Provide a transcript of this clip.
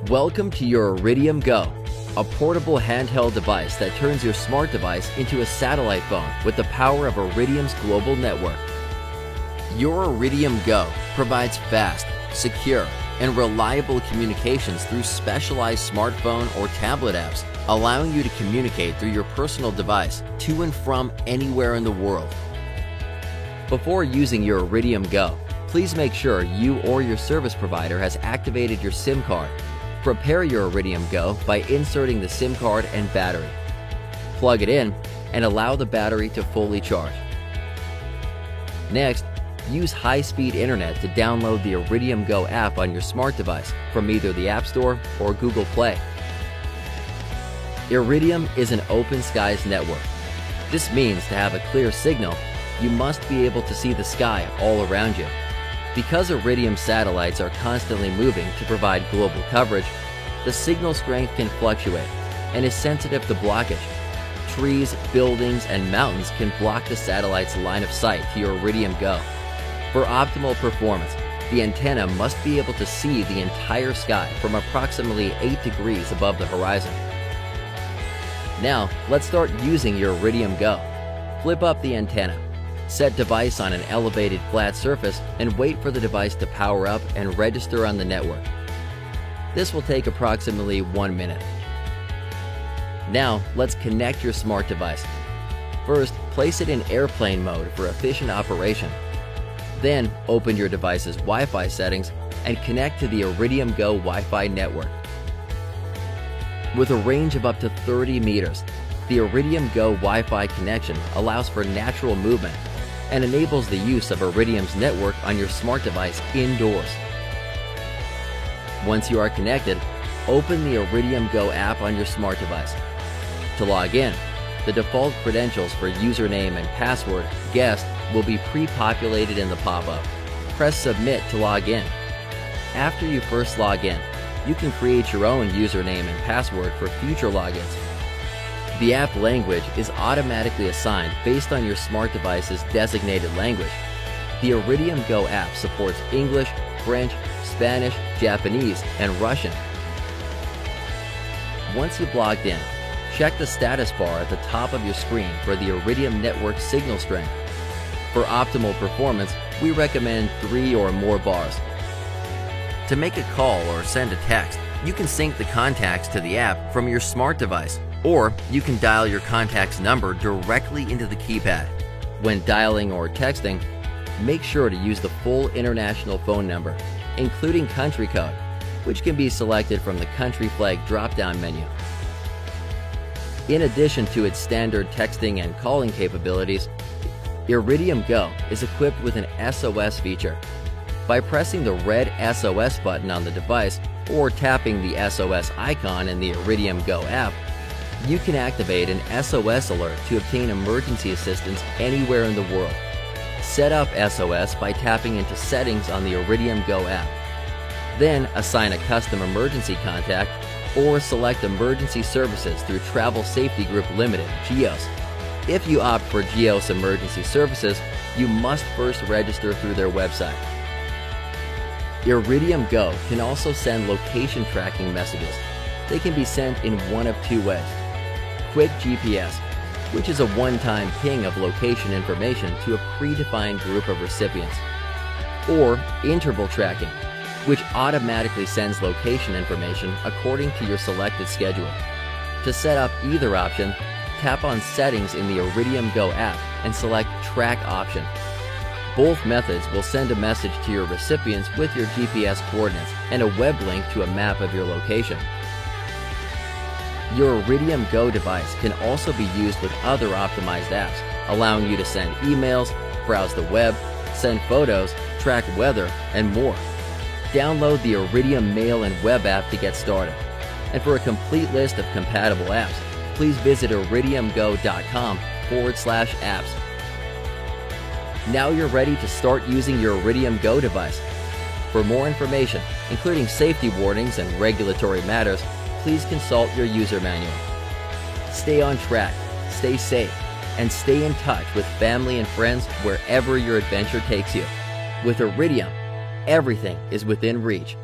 Welcome to your Iridium GO, a portable handheld device that turns your smart device into a satellite phone with the power of Iridium's global network. Your Iridium GO provides fast, secure, and reliable communications through specialized smartphone or tablet apps, allowing you to communicate through your personal device to and from anywhere in the world. Before using your Iridium GO, please make sure you or your service provider has activated your SIM card. Prepare your Iridium GO by inserting the SIM card and battery. Plug it in and allow the battery to fully charge. Next, use high-speed internet to download the Iridium GO app on your smart device from either the App Store or Google Play. Iridium is an open skies network. This means to have a clear signal, you must be able to see the sky all around you. Because Iridium satellites are constantly moving to provide global coverage, the signal strength can fluctuate and is sensitive to blockage. Trees, buildings, and mountains can block the satellite's line of sight to your Iridium GO. For optimal performance, the antenna must be able to see the entire sky from approximately 8 degrees above the horizon. Now, let's start using your Iridium GO. Flip up the antenna. Set device on an elevated flat surface and wait for the device to power up and register on the network. This will take approximately 1 minute. Now, let's connect your smart device. First, place it in airplane mode for efficient operation. Then, open your device's Wi-Fi settings and connect to the Iridium GO Wi-Fi network. With a range of up to 30 meters, the Iridium GO Wi-Fi connection allows for natural movement and enables the use of Iridium's network on your smart device indoors. Once you are connected, open the Iridium GO app on your smart device. To log in, the default credentials for username and password, guest, will be pre-populated in the pop-up. Press Submit to log in. After you first log in, you can create your own username and password for future logins. The app language is automatically assigned based on your smart device's designated language. The Iridium GO app supports English, French, Spanish, Japanese, and Russian. Once you've logged in, check the status bar at the top of your screen for the Iridium network signal strength. For optimal performance, we recommend 3 or more bars. To make a call or send a text, you can sync the contacts to the app from your smart device, or you can dial your contact's number directly into the keypad. When dialing or texting, make sure to use the full international phone number, including country code, which can be selected from the country flag drop-down menu. In addition to its standard texting and calling capabilities, Iridium GO is equipped with an SOS feature. By pressing the red SOS button on the device or tapping the SOS icon in the Iridium GO app, you can activate an SOS alert to obtain emergency assistance anywhere in the world. Set up SOS by tapping into Settings on the Iridium GO app. Then assign a custom emergency contact or select Emergency Services through Travel Safety Group Limited, GEOS. If you opt for GEOS Emergency Services, you must first register through their website. Iridium GO can also send location tracking messages. They can be sent in one of 2 ways. Quick GPS, which is a one-time ping of location information to a predefined group of recipients. Or interval tracking, which automatically sends location information according to your selected schedule. To set up either option, tap on Settings in the Iridium GO app and select Track option. Both methods will send a message to your recipients with your GPS coordinates and a web link to a map of your location. Your Iridium GO device can also be used with other optimized apps, allowing you to send emails, browse the web, send photos, track weather, and more. Download the Iridium Mail and Web app to get started. And for a complete list of compatible apps, please visit iridiumgo.com/apps. Now you're ready to start using your Iridium GO device. For more information, including safety warnings and regulatory matters, please consult your user manual. Stay on track, stay safe, and stay in touch with family and friends wherever your adventure takes you. With Iridium, everything is within reach.